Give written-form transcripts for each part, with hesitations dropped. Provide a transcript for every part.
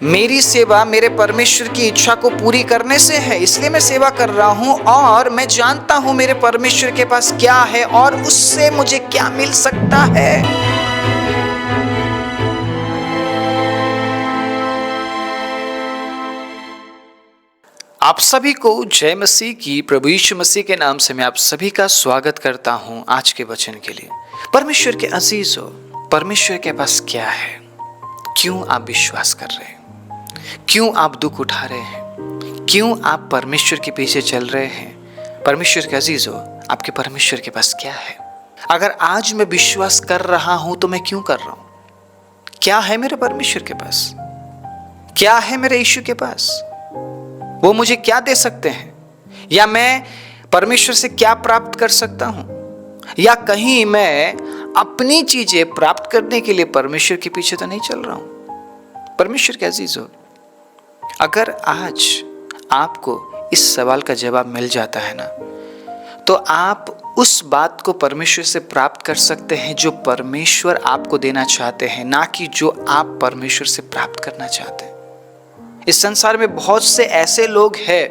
मेरी सेवा मेरे परमेश्वर की इच्छा को पूरी करने से है, इसलिए मैं सेवा कर रहा हूं और मैं जानता हूं मेरे परमेश्वर के पास क्या है और उससे मुझे क्या मिल सकता है। आप सभी को जय मसीह की। प्रभु यीशु मसीह के नाम से मैं आप सभी का स्वागत करता हूं आज के वचन के लिए। परमेश्वर के अजीजों, परमेश्वर के पास क्या है? क्यों आप विश्वास कर रहे हैं? क्यों आप दुख उठा रहे हैं? क्यों आप परमेश्वर के पीछे चल रहे हैं? परमेश्वर के अजीजों, आपके परमेश्वर के पास क्या है? अगर आज मैं विश्वास कर रहा हूं तो मैं क्यों कर रहा हूं? क्या है मेरे परमेश्वर के पास? क्या है मेरे यीशु के पास? वो मुझे क्या दे सकते हैं? या मैं परमेश्वर से क्या प्राप्त कर सकता हूं? या कहीं मैं अपनी चीजें प्राप्त करने के लिए परमेश्वर के पीछे तो नहीं चल रहा हूं? परमेश्वर के अजीजों, अगर आज आपको इस सवाल का जवाब मिल जाता है ना, तो आप उस बात को परमेश्वर से प्राप्त कर सकते हैं जो परमेश्वर आपको देना चाहते हैं, ना कि जो आप परमेश्वर से प्राप्त करना चाहते हैं। इस संसार में बहुत से ऐसे लोग हैं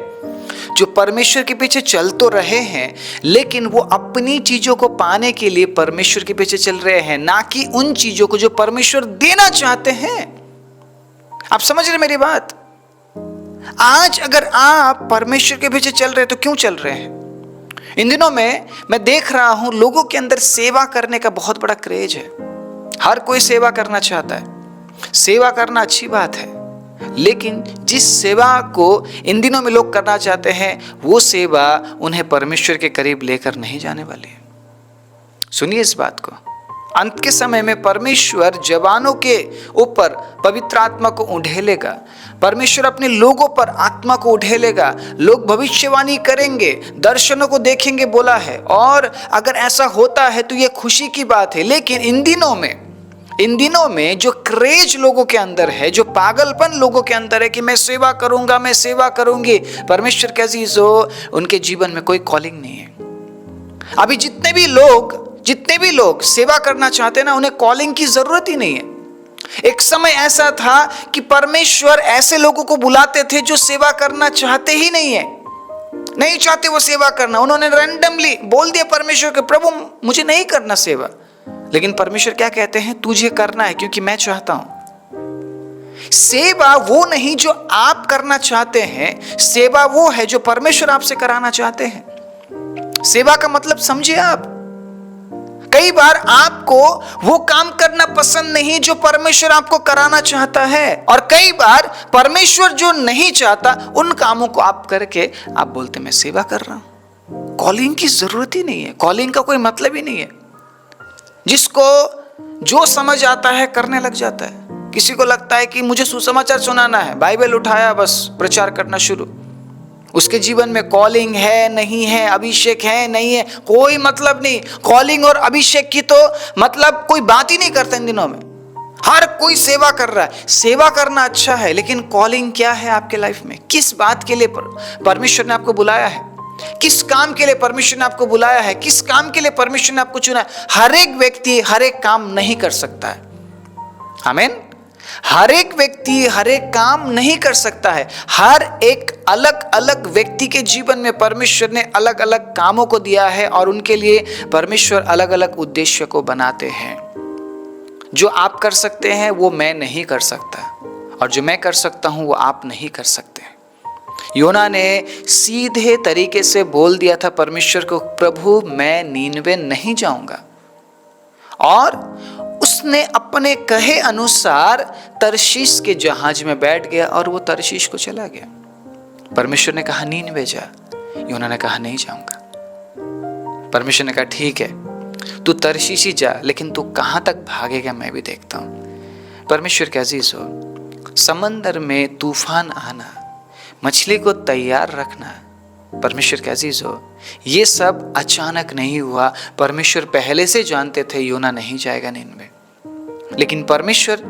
जो परमेश्वर के पीछे चल तो रहे हैं, लेकिन वो अपनी चीजों को पाने के लिए परमेश्वर के पीछे चल रहे हैं, ना कि उन चीजों को जो परमेश्वर देना चाहते हैं। आप समझ रहे मेरी बात? आज अगर आप परमेश्वर के पीछे चल रहे हैं तो क्यों चल रहे हैं? इन दिनों में मैं देख रहा हूं लोगों के अंदर सेवा करने का बहुत बड़ा क्रेज है। हर कोई सेवा करना चाहता है। सेवा करना अच्छी बात है, लेकिन जिस सेवा को इन दिनों में लोग करना चाहते हैं, वो सेवा उन्हें परमेश्वर के करीब लेकर नहीं जाने वाली है। सुनिए इस बात को। अंत के समय में परमेश्वर जवानों के ऊपर पवित्र आत्मा को उंडेलेगा। परमेश्वर अपने लोगों पर आत्मा को उंडेलेगा। लोग भविष्यवाणी करेंगे, दर्शनों को देखेंगे बोला है। और अगर ऐसा होता है तो ये खुशी की बात है। लेकिन इन दिनों में जो क्रेज लोगों के अंदर है, जो पागलपन लोगों के अंदर है कि मैं सेवा करूंगा, मैं सेवा करूंगी, परमेश्वर के अजीजों, उनके जीवन में कोई कॉलिंग नहीं है। अभी जितने भी लोग सेवा करना चाहते हैं ना, उन्हें कॉलिंग की जरूरत ही नहीं है। एक समय ऐसा था कि परमेश्वर ऐसे लोगों को बुलाते थे जो सेवा करना चाहते ही नहीं चाहते वो सेवा करना। उन्होंने रैंडमली बोल दिया परमेश्वर के, प्रभु मुझे नहीं करना सेवा। लेकिन परमेश्वर क्या कहते हैं? तुझे करना है क्योंकि मैं चाहता हूं। सेवा वो नहीं जो आप करना चाहते हैं, सेवा वो है जो परमेश्वर आपसे कराना चाहते हैं। सेवा का मतलब समझिए आप। कई बार आपको वो काम करना पसंद नहीं जो परमेश्वर आपको कराना चाहता है, और कई बार परमेश्वर जो नहीं चाहता उन कामों को आप करके आप बोलते मैं सेवा कर रहा हूं। कॉलिंग की जरूरत ही नहीं है। कॉलिंग का कोई मतलब ही नहीं है। जिसको जो समझ आता है करने लग जाता है। किसी को लगता है कि मुझे सुसमाचार सुनाना है, बाइबल उठाया बस प्रचार करना शुरू। उसके जीवन में कॉलिंग है नहीं है, अभिषेक है नहीं है, कोई मतलब नहीं। कॉलिंग और अभिषेक की तो मतलब कोई बात ही नहीं करता इन दिनों में। हर कोई सेवा कर रहा है। सेवा करना अच्छा है, लेकिन कॉलिंग क्या है आपके लाइफ में? किस बात के लिए परमेश्वर ने आपको बुलाया है? किस काम के लिए परमेश्वर ने आपको बुलाया है? किस काम के लिए परमेश्वर ने आपको चुना है? हर एक व्यक्ति हर एक काम नहीं कर सकता है। आमीन। हर एक व्यक्ति हर एक काम नहीं कर सकता है। हर एक अलग अलग व्यक्ति के जीवन में परमेश्वर ने अलग अलग कामों को दिया है, और उनके लिए परमेश्वर अलग अलग उद्देश्य को बनाते हैं। जो आप कर सकते हैं वो मैं नहीं कर सकता, और जो मैं कर सकता हूं वो आप नहीं कर सकते। योना ने सीधे तरीके से बोल दिया था परमेश्वर को, प्रभु मैं नीनवे नहीं जाऊंगा। और उसने अपने कहे अनुसार तर्शीश के जहाज में बैठ गया और वो तर्शीश को चला गया। परमेश्वर ने कहा नीनवे जा, योना ने कहा नहीं जाऊंगा। परमेश्वर ने कहा ठीक है तू तर्शीश ही जा, लेकिन तू कहां तक भागेगा मैं भी देखता हूं। परमेश्वर के अजीजों, समंदर में तूफान आना, मछली को तैयार रखना, परमेश्वर के अजीजों, ये सब अचानक नहीं हुआ। परमेश्वर पहले से जानते थे योना नहीं जाएगा नीनवे। लेकिन परमेश्वर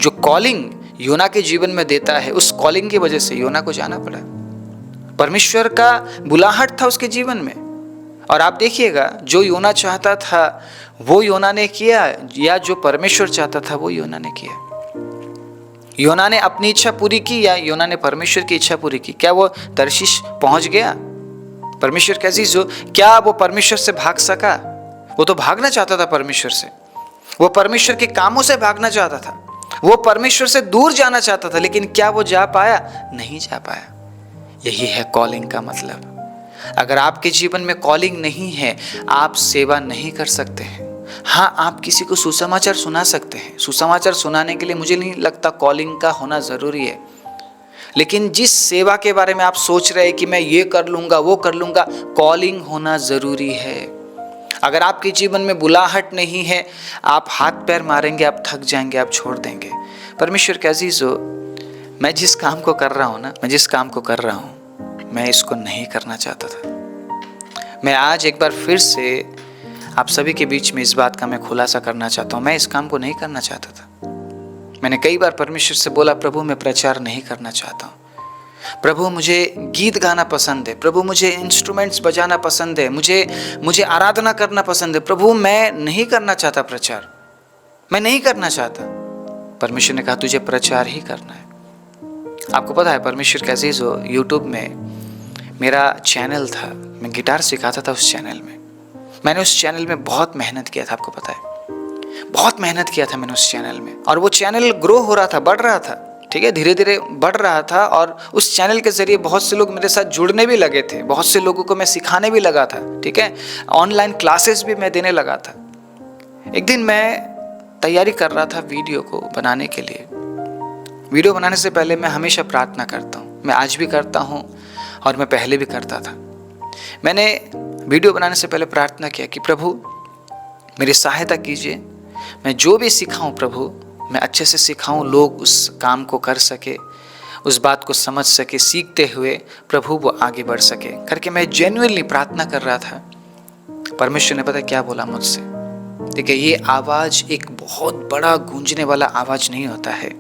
जो कॉलिंग योना के जीवन में देता है, उस कॉलिंग की वजह से योना को जाना पड़ा। परमेश्वर का बुलाहट था उसके जीवन में। और आप देखिएगा, जो योना चाहता था वो योना ने किया, या जो परमेश्वर चाहता था वो योना ने किया। योना ने अपनी इच्छा पूरी की या योना ने परमेश्वर की इच्छा पूरी की? क्या वो तर्शीश पहुंच गया? परमेश्वर के अजीजों, क्या वो परमेश्वर से भाग सका? वो तो भागना चाहता था परमेश्वर से, वो परमेश्वर के कामों से भागना चाहता था, वो परमेश्वर से दूर जाना चाहता था, लेकिन क्या वो जा पाया? नहीं जा पाया। यही है कॉलिंग का मतलब। अगर आपके जीवन में कॉलिंग नहीं है, आप सेवा नहीं कर सकते हैं। हाँ, आप किसी को सुसमाचार सुना सकते हैं। सुसमाचार सुनाने के लिए मुझे नहीं लगता कॉलिंग का होना जरूरी है, लेकिन जिस सेवा के बारे में आप सोच रहे हैं कि मैं ये कर लूंगा, वो कर लूंगा, कॉलिंग होना जरूरी है। अगर आपके जीवन में बुलाहट नहीं है, आप हाथ पैर मारेंगे, आप थक जाएंगे, आप छोड़ देंगे। परमेश्वर के अजीजों, मैं जिस काम को कर रहा हूँ, मैं इसको नहीं करना चाहता था। मैं आज एक बार फिर से आप सभी के बीच में इस बात का मैं खुलासा करना चाहता हूँ, मैं इस काम को नहीं करना चाहता था। मैंने कई बार परमेश्वर से बोला, प्रभु मैं प्रचार नहीं करना चाहता हूँ, प्रभु मुझे गीत गाना पसंद है, प्रभु मुझे इंस्ट्रूमेंट्स बजाना पसंद है, मुझे आराधना करना पसंद है, प्रभु मैं नहीं करना चाहता प्रचार, मैं नहीं करना चाहता। परमेश्वर ने कहा तुझे प्रचार ही करना है। आपको पता है परमेश्वर के अजीजों, यूट्यूब में मेरा चैनल था, मैं गिटार सिखाता था उस चैनल में। मैंने उस चैनल में बहुत मेहनत किया था, आपको पता है, बहुत मेहनत किया था मैंने उस चैनल में। और वो चैनल ग्रो हो रहा था, बढ़ रहा था, ठीक है, धीरे धीरे बढ़ रहा था। और उस चैनल के जरिए बहुत से लोग मेरे साथ जुड़ने भी लगे थे, बहुत से लोगों को मैं सिखाने भी लगा था, ठीक है, ऑनलाइन क्लासेस भी मैं देने लगा था। एक दिन मैं तैयारी कर रहा था वीडियो को बनाने के लिए। वीडियो बनाने से पहले मैं हमेशा प्रार्थना करता हूँ, मैं आज भी करता हूँ और मैं पहले भी करता था। मैंने वीडियो बनाने से पहले प्रार्थना किया कि प्रभु मेरी सहायता कीजिए, मैं जो भी सिखाऊं प्रभु मैं अच्छे से सिखाऊं, लोग उस काम को कर सके, उस बात को समझ सके, सीखते हुए प्रभु वो आगे बढ़ सके करके मैं जेन्युइनली प्रार्थना कर रहा था। परमेश्वर ने पता क्या बोला मुझसे? देखिए, ये आवाज़ एक बहुत बड़ा गूंजने वाला आवाज़ नहीं होता है,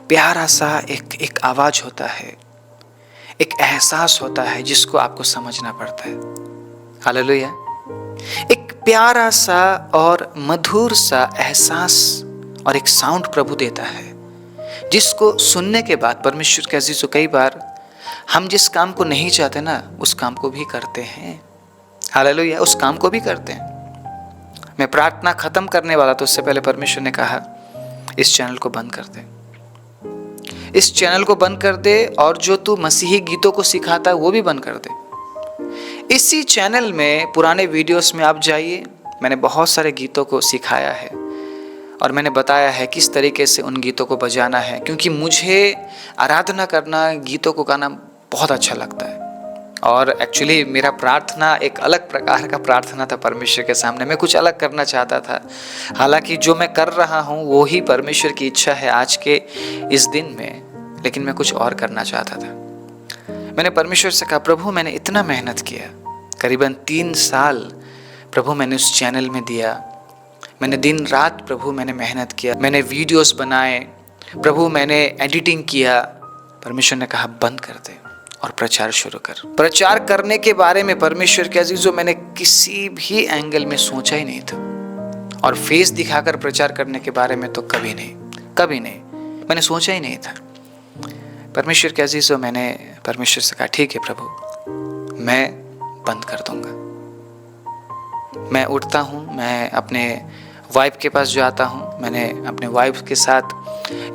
प्यारा सा एक आवाज़ होता है, एक एहसास होता है जिसको आपको समझना पड़ता है। हालेलुया। एक प्यारा सा और मधुर सा एहसास और एक साउंड प्रभु देता है, जिसको सुनने के बाद परमेश्वर के अजीजों, कई बार हम जिस काम को नहीं चाहते ना, उस काम को भी करते हैं। हालेलुया, उस काम को भी करते हैं। मैं प्रार्थना खत्म करने वाला तो उससे पहले परमेश्वर ने कहा इस चैनल को बंद कर दे, इस चैनल को बंद कर दे, और जो तू मसीही गीतों को सिखाता है वो भी बंद कर दे। इसी चैनल में पुराने वीडियोस में आप जाइए, मैंने बहुत सारे गीतों को सिखाया है और मैंने बताया है किस तरीके से उन गीतों को बजाना है, क्योंकि मुझे आराधना करना, गीतों को गाना बहुत अच्छा लगता है। और एक्चुअली मेरा प्रार्थना एक अलग प्रकार का प्रार्थना था परमेश्वर के सामने, मैं कुछ अलग करना चाहता था। हालांकि जो मैं कर रहा हूँ वो ही परमेश्वर की इच्छा है आज के इस दिन में, लेकिन मैं कुछ और करना चाहता था। मैंने परमेश्वर से कहा प्रभु मैंने इतना मेहनत किया, करीबन 3 साल प्रभु मैंने उस चैनल में दिया, मैंने दिन रात प्रभु मैंने मेहनत किया, मैंने वीडियोस बनाए प्रभु, मैंने एडिटिंग किया। परमेश्वर ने कहा बंद कर दे और प्रचार शुरू कर। प्रचार करने के बारे में परमेश्वर के अजीजों मैंने किसी भी एंगल में सोचा ही नहीं था, और फेस दिखाकर प्रचार करने के बारे में तो कभी नहीं मैंने सोचा ही नहीं था। परमेश्वर के अजीजों, मैंने परमेश्वर से कहा ठीक है प्रभु, मैं बंद कर दूंगा। मैं उठता हूँ, मैं अपने वाइफ के पास जाता हूँ, मैंने अपने वाइफ के साथ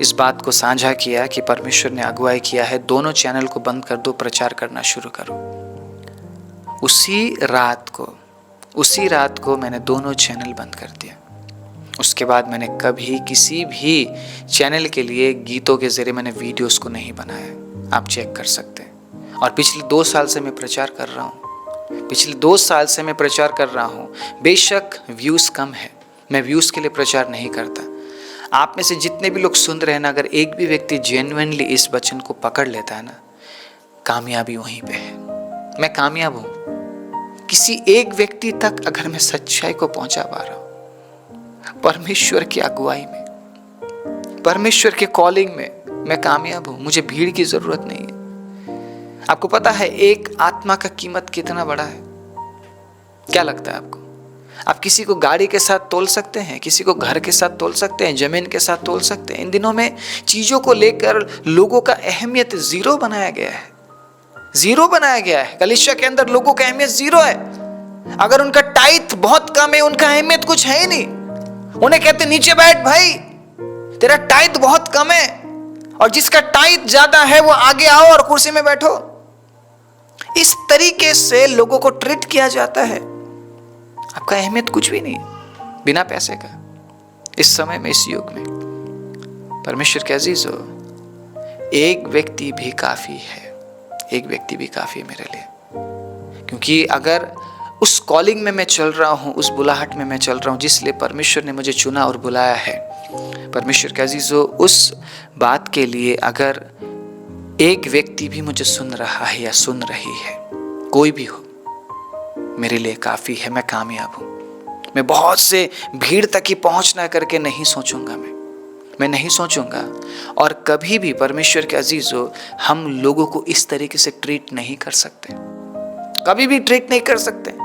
इस बात को साझा किया कि परमेश्वर ने अगुवाई किया है, दोनों चैनल को बंद कर दो, प्रचार करना शुरू करो। उसी रात को मैंने दोनों चैनल बंद कर दिया। उसके बाद मैंने कभी किसी भी चैनल के लिए गीतों के जरिए मैंने वीडियोस को नहीं बनाया, आप चेक कर सकते हैं। और पिछले 2 साल से मैं प्रचार कर रहा हूँ, बेशक व्यूज़ कम है, मैं व्यूज़ के लिए प्रचार नहीं करता। आप में से जितने भी लोग सुन रहे हैं ना, अगर एक भी व्यक्ति जेन्युइनली इस वचन को पकड़ लेता है ना, कामयाबी वहीं पे है। मैं कामयाब हूँ। किसी एक व्यक्ति तक अगर मैं सच्चाई को पहुंचा पा रहा हूँ, परमेश्वर की अगुवाई में, परमेश्वर के कॉलिंग में, मैं कामयाब हूँ। मुझे भीड़ की जरूरत नहीं है। आपको पता है एक आत्मा का कीमत कितना बड़ा है? क्या लगता है आपको? आप किसी को गाड़ी के साथ तोल सकते हैं, किसी को घर के साथ तोल सकते हैं, जमीन के साथ तोल सकते हैं। इन दिनों में चीज़ों को लेकर लोगों का अहमियत जीरो बनाया गया है, जीरो बनाया गया है। कलीसिया के अंदर लोगों का अहमियत जीरो है। अगर उनका टाइट बहुत कम है, उनका अहमियत कुछ है ही नहीं। उन्हें कहते नीचे बैठ भाई, तेरा टाइट बहुत कम है, और जिसका टाइट ज्यादा है वो आगे आओ और कुर्सी में बैठो। इस तरीके से लोगों को ट्रीट किया जाता है। आपका अहमियत कुछ भी नहीं, बिना पैसे का। इस समय में, इस युग में परमेश्वर के अजीज हो, एक व्यक्ति भी काफी है, एक व्यक्ति भी काफी है मेरे लिए। क्योंकि अगर उस कॉलिंग में मैं चल रहा हूं, उस बुलाहट में मैं चल रहा हूं जिसलिए परमेश्वर ने मुझे चुना और बुलाया है, परमेश्वर के अजीजों, उस बात के लिए अगर एक व्यक्ति भी मुझे सुन रहा है या सुन रही है, कोई भी हो, मेरे लिए काफी है। मैं कामयाब हूं। मैं बहुत से भीड़ तक ही पहुंचना करके नहीं सोचूंगा, मैं नहीं सोचूंगा। और कभी भी परमेश्वर के अजीजों, हम लोगों को इस तरीके से ट्रीट नहीं कर सकते, कभी भी ट्रीट नहीं कर सकते।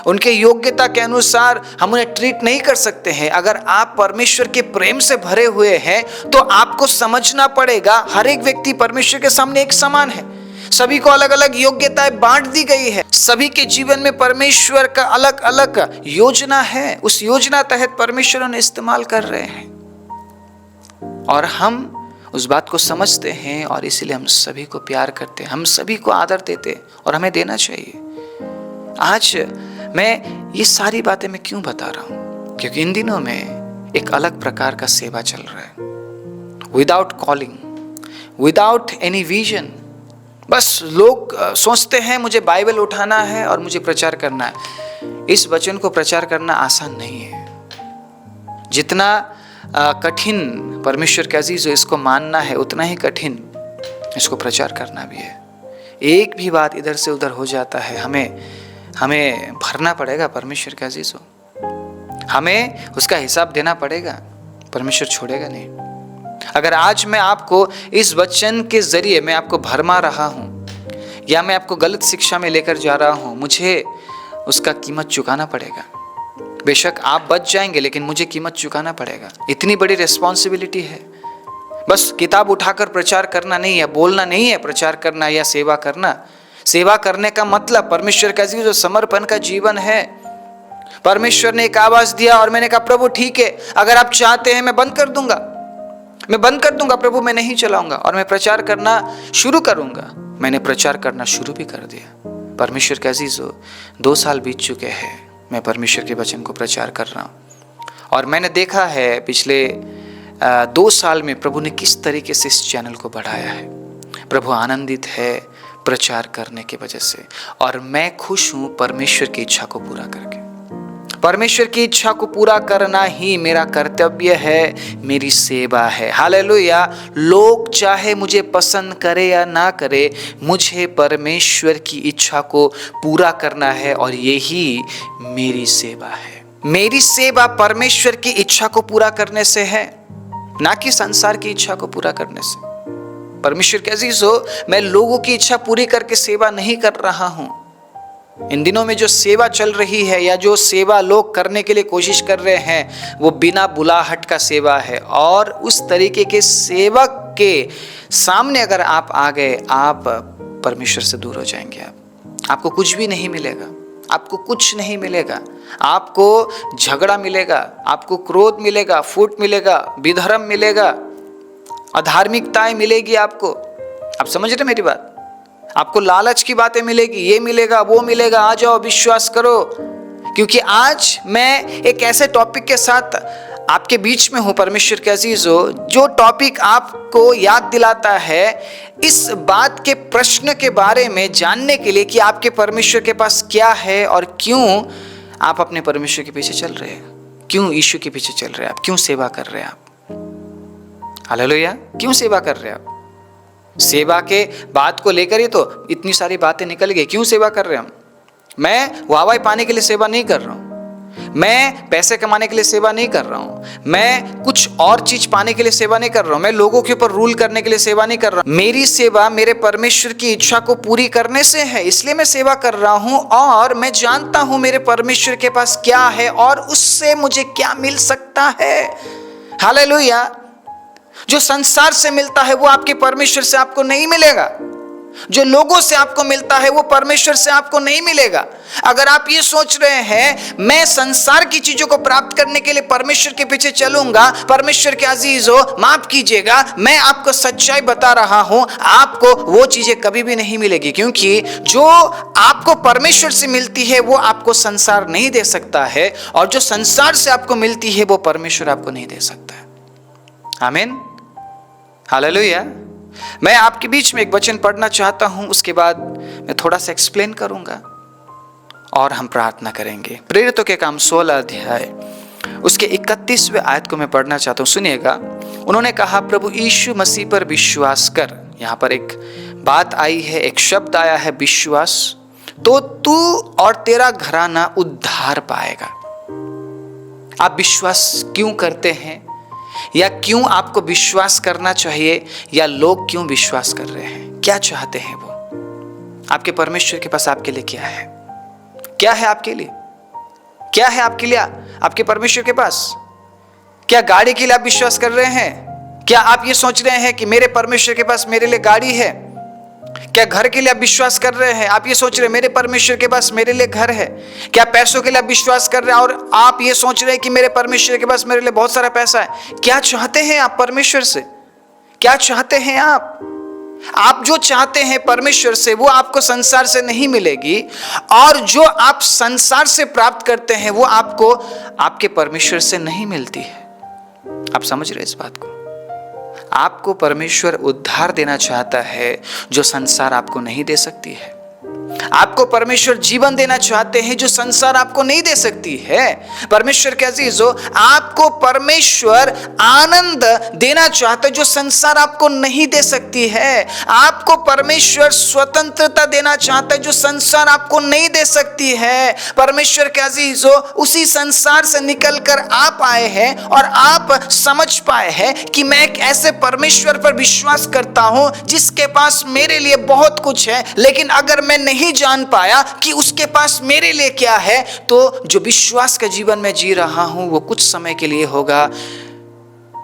उनके योग्यता के अनुसार हम उन्हें ट्रीट नहीं कर सकते हैं। अगर आप परमेश्वर के प्रेम से भरे हुए हैं तो आपको समझना पड़ेगा हर एक व्यक्ति परमेश्वर के सामने एक समान है। सभी को अलग अलग योग्यताएं बांट दी गई है। सभी के जीवन में परमेश्वर का अलग अलग योजना है। उस योजना तहत परमेश्वर उन्हें इस्तेमाल कर रहे हैं और हम उस बात को समझते हैं और इसीलिए हम सभी को प्यार करते हैं, हम सभी को आदर देते हैं और हमें देना चाहिए। आज मैं ये सारी बातें मैं क्यों बता रहा हूं? क्योंकि इन दिनों में एक अलग प्रकार का सेवा चल रहा है, without calling, without any vision. बस लोग सोचते हैं मुझे बाइबल उठाना है और मुझे प्रचार करना है। इस वचन को प्रचार करना आसान नहीं है। जितना कठिन परमेश्वर के अजीज इसको मानना है, उतना ही कठिन इसको प्रचार करना भी है। एक भी बात इधर से उधर हो जाता है, हमें भरना पड़ेगा परमेश्वर के अजीज हो, हमें उसका हिसाब देना पड़ेगा। परमेश्वर छोड़ेगा नहीं। अगर आज मैं आपको इस वचन के जरिए मैं आपको भरमा रहा हूं या मैं आपको गलत शिक्षा में लेकर जा रहा हूं, मुझे उसका कीमत चुकाना पड़ेगा। बेशक आप बच जाएंगे लेकिन मुझे कीमत चुकाना पड़ेगा। इतनी बड़ी रिस्पॉन्सिबिलिटी है। बस किताब उठाकर प्रचार करना नहीं है, बोलना नहीं है, प्रचार करना या सेवा करना। सेवा करने का मतलब परमेश्वर का जो समर्पण का जीवन है। परमेश्वर ने एक आवाज दिया और मैंने कहा प्रभु ठीक है, अगर आप चाहते हैं मैं बंद कर दूंगा प्रभु, मैं नहीं चलाऊंगा और मैं प्रचार करना शुरू करूंगा। मैंने प्रचार करना शुरू भी कर दिया। परमेश्वर के अजीजों, 2 साल बीत चुके हैं मैं परमेश्वर के वचन को प्रचार कर रहा हूं और मैंने देखा है पिछले 2 साल में प्रभु ने किस तरीके से इस चैनल को बढ़ाया है। प्रभु आनंदित है प्रचार करने की वजह से और मैं खुश हूं परमेश्वर की इच्छा को पूरा करके। परमेश्वर की इच्छा को पूरा करना ही मेरा कर्तव्य है, मेरी सेवा है। हालेलुया। लोग चाहे मुझे पसंद करे या ना करे, मुझे परमेश्वर की इच्छा को पूरा करना है और यही मेरी सेवा है। मेरी सेवा परमेश्वर की इच्छा को पूरा करने से है, ना कि संसार की इच्छा को पूरा करने से। परमेश्वर के अजीजों, मैं लोगों की इच्छा पूरी करके सेवा नहीं कर रहा हूं। इन दिनों में जो सेवा चल रही है या जो सेवा लोग करने के लिए कोशिश कर रहे हैं, वो बिना बुलाहट का सेवा है और उस तरीके के सेवक के सामने अगर आप आ गए, आप परमेश्वर से दूर हो जाएंगे। आपको कुछ भी नहीं मिलेगा, आपको कुछ नहीं मिलेगा। आपको झगड़ा मिलेगा, आपको क्रोध मिलेगा, फूट मिलेगा, विधर्म मिलेगा, अधार्मिकताएं मिलेगी आपको। आप समझ रहे मेरी बात? आपको लालच की बातें मिलेगी, ये मिलेगा, वो मिलेगा। आ जाओ, विश्वास करो। क्योंकि आज मैं एक ऐसे टॉपिक के साथ आपके बीच में हूं परमेश्वर के अजीजों, जो टॉपिक आपको याद दिलाता है इस बात के प्रश्न के बारे में जानने के लिए कि आपके परमेश्वर के पास क्या है और क्यों आप अपने परमेश्वर के पीछे चल रहे हैं, क्यों यीशु के पीछे चल रहे हैं आप, क्यों सेवा कर रहे हैं आप। हालेलुया। क्यों सेवा कर रहे हैं आप? सेवा के बात को लेकर ही तो इतनी सारी बातें निकल गई। क्यों सेवा कर रहे हैं हम? मैं वाहवाही पाने के लिए सेवा नहीं कर रहा हूं। मैं पैसे कमाने के लिए सेवा नहीं कर रहा हूं, मैं कुछ और चीज पाने के लिए सेवा नहीं कर रहा हूं, मैं लोगों के ऊपर रूल करने के लिए सेवा नहीं कर रहा हूं। मेरी सेवा मेरे परमेश्वर की इच्छा को पूरी करने से है, इसलिए मैं सेवा कर रहा हूं और मैं जानता हूं मेरे परमेश्वर के पास क्या है और उससे मुझे क्या मिल सकता है। हालेलुया। जो संसार से मिलता है वो आपके परमेश्वर से आपको नहीं मिलेगा। जो लोगों से आपको मिलता है वो परमेश्वर से आपको नहीं मिलेगा। अगर आप ये सोच रहे हैं मैं संसार की चीजों को प्राप्त करने के लिए परमेश्वर के पीछे चलूंगा, परमेश्वर के अजीजों माफ कीजिएगा, मैं आपको सच्चाई बता रहा हूं, आपको वो चीजें कभी भी नहीं मिलेगी, क्योंकि जो आपको परमेश्वर से मिलती है वो आपको संसार नहीं दे सकता है, और जो संसार से आपको मिलती है वो परमेश्वर आपको नहीं दे सकता है। आमीन, हालेलुया। मैं आपके बीच में एक वचन पढ़ना चाहता हूं, उसके बाद मैं थोड़ा सा एक्सप्लेन करूंगा और हम प्रार्थना करेंगे। प्रेरितों के काम 16 अध्याय उसके 31वें आयत को मैं पढ़ना चाहता हूं, सुनिएगा। उन्होंने कहा, प्रभु यीशु मसीह पर विश्वास कर। यहां पर एक बात आई है, एक शब्द आया है विश्वास, तो तू और तेरा घराना उद्धार पाएगा। आप विश्वास क्यों करते हैं, या क्यों आपको विश्वास करना चाहिए, या लोग क्यों विश्वास कर रहे हैं, क्या चाहते हैं वो? आपके परमेश्वर के पास आपके लिए क्या है? क्या है आपके लिए? क्या है आपके लिए आपके परमेश्वर के पास? क्या गाड़ी के लिए आप विश्वास कर रहे हैं? क्या आप ये सोच रहे हैं कि मेरे परमेश्वर के पास मेरे लिए गाड़ी है? क्या घर के लिए आप विश्वास कर रहे हैं? आप ये सोच रहे हैं मेरे परमेश्वर के पास मेरे लिए घर है? क्या पैसों के लिए आप विश्वास कर रहे हैं और आप ये सोच रहे हैं कि मेरे परमेश्वर के पास मेरे लिए बहुत सारा पैसा है? क्या चाहते हैं आप परमेश्वर से? क्या चाहते हैं आप? आप जो चाहते हैं परमेश्वर से वो आपको संसार से नहीं मिलेगी, और जो आप संसार से प्राप्त करते हैं वो आपको आपके परमेश्वर से नहीं मिलती है। आप समझ रहे हैं इस बात को? आपको परमेश्वर उद्धार देना चाहता है जो संसार आपको नहीं दे सकती है। आपको परमेश्वर जीवन देना चाहते हैं जो संसार आपको नहीं दे सकती है। परमेश्वर के अजीजों, आपको परमेश्वर आनंद देना चाहता है जो संसार आपको नहीं दे सकती है। आपको परमेश्वर स्वतंत्रता देना चाहता है जो संसार आपको नहीं दे सकती है। परमेश्वर के अजीजों, उसी संसार से निकलकर आप आए हैं और आप समझ पाए हैं कि मैं एक ऐसे परमेश्वर पर विश्वास करता हूं जिसके पास मेरे लिए बहुत कुछ है, लेकिन अगर मैं नहीं जान पाया कि उसके पास मेरे लिए क्या है, तो जो विश्वास का जीवन में जी रहा हूं वो कुछ समय के लिए होगा।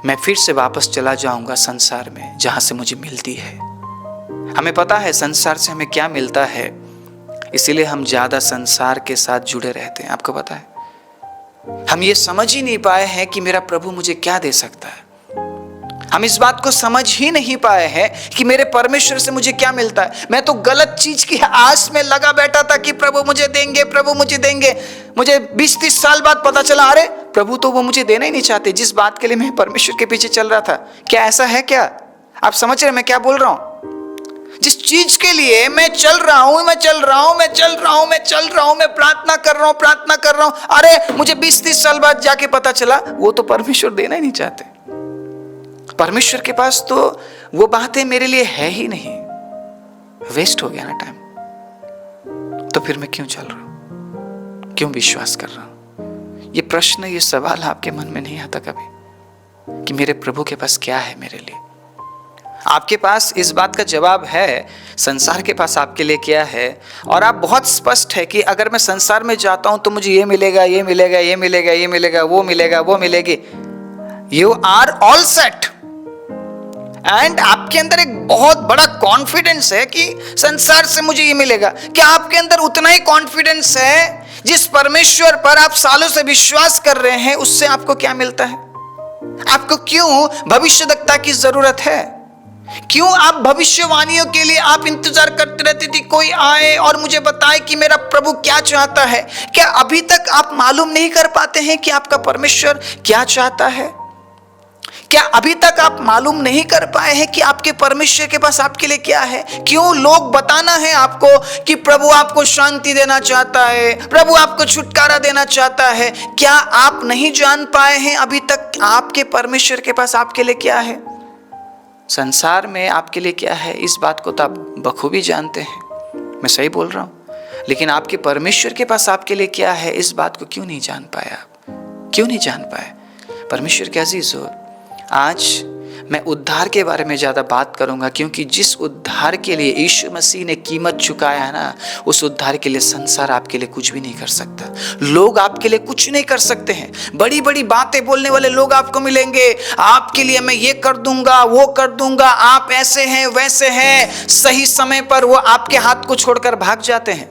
मैं फिर से वापस चला जाऊंगा संसार में जहां से मुझे मिलती है। हमें पता है संसार से हमें क्या मिलता है, इसीलिए हम ज्यादा संसार के साथ जुड़े रहते हैं। आपको पता है, हम ये समझ ही नहीं पाए हैं कि मेरा प्रभु मुझे क्या दे सकता है। हम इस बात को समझ ही नहीं पाए हैं कि मेरे परमेश्वर से मुझे क्या मिलता है। मैं तो गलत चीज की आस में लगा बैठा था कि प्रभु मुझे देंगे, प्रभु मुझे देंगे। मुझे 20-30 साल बाद पता चला, अरे प्रभु तो वो मुझे देना ही नहीं चाहते जिस बात के लिए मैं परमेश्वर के पीछे चल रहा था। क्या ऐसा है क्या? आप समझ रहे मैं क्या बोल रहा हूं? जिस चीज के लिए मैं चल रहा हूं, मैं प्रार्थना कर रहा हूं, अरे मुझे 20-30 साल बाद जाके पता चला वो तो परमेश्वर देना ही नहीं चाहते। परमेश्वर के पास तो वो बातें मेरे लिए है ही नहीं। वेस्ट हो गया ना टाइम। तो फिर मैं क्यों चल रहा हूं, क्यों विश्वास कर रहा हूं? ये प्रश्न, ये सवाल आपके मन में नहीं आता कभी कि मेरे प्रभु के पास क्या है मेरे लिए? आपके पास इस बात का जवाब है, संसार के पास आपके लिए क्या है, और आप बहुत स्पष्ट है कि अगर मैं संसार में जाता हूं तो मुझे ये मिलेगा, ये मिलेगा, ये मिलेगा, ये मिलेगा, वो मिलेगा, वो मिलेगी। You are all set. And आपके अंदर एक बहुत बड़ा कॉन्फिडेंस है कि संसार से मुझे ये मिलेगा। क्या आपके अंदर उतना ही कॉन्फिडेंस है जिस परमेश्वर पर आप सालों से विश्वास कर रहे हैं, उससे आपको क्या मिलता है? आपको क्यों भविष्यवक्ता की जरूरत है? क्यों आप भविष्यवाणियों के लिए आप इंतजार करते रहते थे कोई आए और मुझे बताए कि मेरा प्रभु क्या चाहता है? क्या अभी तक आप मालूम नहीं कर पाते हैं कि आपका परमेश्वर क्या चाहता है? क्या अभी तक आप मालूम नहीं कर पाए हैं कि आपके परमेश्वर के पास आपके लिए क्या है? क्यों लोग बताना है आपको कि प्रभु आपको शांति देना चाहता है, प्रभु आपको छुटकारा देना चाहता है? क्या आप नहीं जान पाए हैं अभी तक आपके परमेश्वर के पास आपके लिए क्या है? संसार में आपके लिए क्या है, इस बात को तो आप बखूबी जानते हैं। मैं सही बोल रहा हूं? लेकिन आपके परमेश्वर के पास आपके लिए क्या है, इस बात को क्यों नहीं जान पाए आप? क्यों नहीं जान पाए? परमेश्वर के अजीज हो, आज मैं उद्धार के बारे में ज़्यादा बात करूंगा, क्योंकि जिस उद्धार के लिए यीशु मसीह ने कीमत चुकाया है ना, उस उद्धार के लिए संसार आपके लिए कुछ भी नहीं कर सकता। लोग आपके लिए कुछ नहीं कर सकते हैं। बड़ी बड़ी बातें बोलने वाले लोग आपको मिलेंगे, आपके लिए मैं ये कर दूंगा, वो कर दूंगा, आप ऐसे हैं वैसे हैं। सही समय पर वो आपके हाथ को छोड़कर भाग जाते हैं।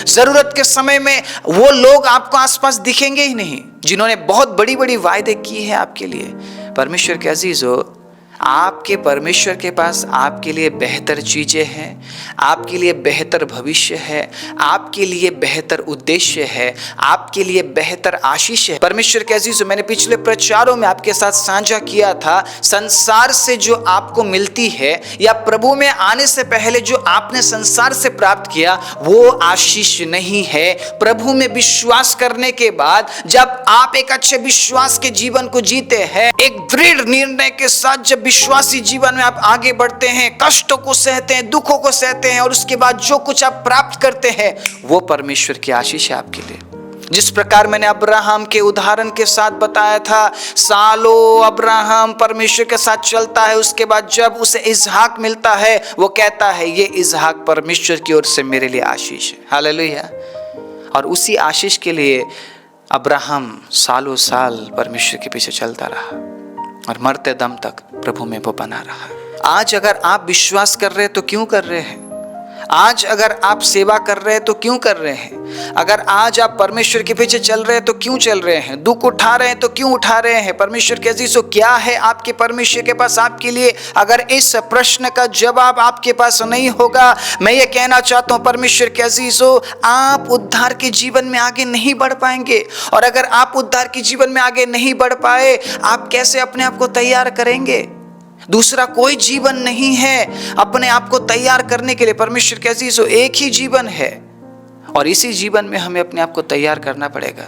जरूरत के समय में वो लोग आपको आसपास दिखेंगे ही नहीं, जिन्होंने बहुत बड़ी बड़ी वायदे की है आपके लिए। परमेश्वर के अजीज हो, आपके परमेश्वर के पास आपके लिए बेहतर चीजें हैं, आपके लिए बेहतर भविष्य है, आपके लिए बेहतर उद्देश्य है, आपके लिए बेहतर आशीष है। परमेश्वर के अजीजों, मैंने पिछले प्रचारों में आपके साथ साझा किया था, संसार से जो आपको मिलती है या प्रभु में आने से पहले जो आपने संसार से प्राप्त किया, वो आशीष नहीं है। प्रभु में विश्वास करने के बाद जब आप एक अच्छे विश्वास के जीवन को जीते हैं, एक दृढ़ निर्णय के साथ जब विश्वासी जीवन में आप आगे बढ़ते हैं, कष्टों को सहते हैं, दुखों को सहते हैं, और उसके बाद जो कुछ आप प्राप्त करते हैं वो परमेश्वर की आशीष है आपके लिए। जिस प्रकार मैंने अब्राहम के उदाहरण के साथ बताया था, सालों अब्राहम परमेश्वर के साथ चलता है, उसके बाद जब उसे इसहाक मिलता है, वो कहता है ये इसहाक परमेश्वर की ओर से मेरे लिए आशीष है। हालेलुया। और उसी आशीष के लिए अब्राहम सालों साल परमेश्वर के पीछे चलता रहा और मरते दम तक प्रभु में वो बना रहा। आज अगर आप विश्वास कर रहे हैं तो क्यों कर रहे हैं? आज अगर आप सेवा कर रहे हैं तो क्यों कर रहे हैं? अगर आज आप परमेश्वर के पीछे चल रहे हैं तो क्यों चल रहे हैं? दुख उठा रहे हैं तो क्यों उठा रहे हैं? परमेश्वर के अजीजों, क्या है आपके परमेश्वर के पास आपके लिए? अगर इस प्रश्न का जवाब आपके पास नहीं होगा, मैं ये कहना चाहता हूँ परमेश्वर के अजीजों, आप उद्धार के जीवन में आगे नहीं बढ़ पाएंगे। और अगर आप उद्धार के जीवन में आगे नहीं बढ़ पाए, आप कैसे अपने आप को तैयार करेंगे? दूसरा कोई जीवन नहीं है अपने आप को तैयार करने के लिए। परमेश्वर के अजीजों, एक ही जीवन है और इसी जीवन में हमें अपने आप को तैयार करना पड़ेगा।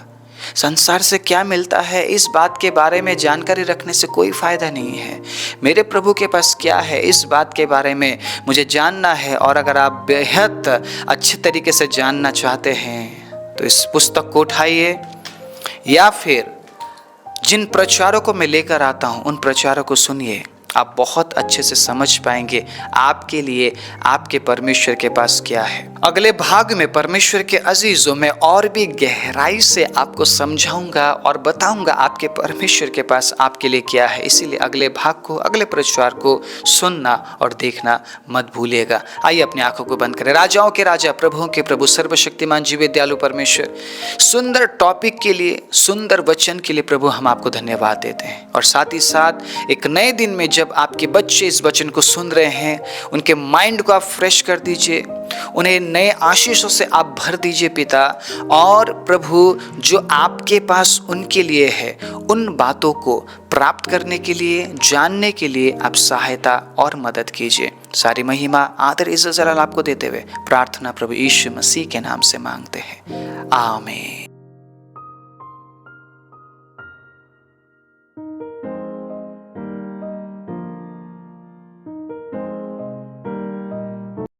संसार से क्या मिलता है, इस बात के बारे में जानकारी रखने से कोई फायदा नहीं है। मेरे प्रभु के पास क्या है, इस बात के बारे में मुझे जानना है। और अगर आप बेहद अच्छे तरीके से जानना चाहते हैं तो इस पुस्तक को उठाइए, या फिर जिन प्रचारों को मैं लेकर आता हूँ उन प्रचारों को सुनिए। आप बहुत अच्छे से समझ पाएंगे आपके लिए आपके परमेश्वर के पास क्या है। अगले भाग में परमेश्वर के अजीजों में और भी गहराई से आपको समझाऊंगा और बताऊंगा आपके परमेश्वर के पास आपके लिए क्या है। इसीलिए अगले भाग को, अगले प्रचार को सुनना और देखना मत भूलिएगा। आइए अपनी आंखों को बंद करें। राजाओं के राजा, प्रभुओं के प्रभु, सर्वशक्तिमान जीवित दयालु परमेश्वर, सुंदर टॉपिक के लिए, सुंदर वचन के लिए प्रभु हम आपको धन्यवाद देते हैं। और साथ ही साथ एक नए दिन में जब आपके बच्चे इस वचन को सुन रहे हैं, उनके माइंड को आप फ्रेश कर दीजिए, उन्हें नए आशीषों से आप भर दीजिए पिता। और प्रभु, जो आपके पास उनके लिए है, उन बातों को प्राप्त करने के लिए, जानने के लिए आप सहायता और मदद कीजिए। सारी महिमा, आदर, इज्जत जलाल आपको देते हुए प्रार्थना प्रभु यीशु मसीह के नाम से मांगते हैं, आमीन।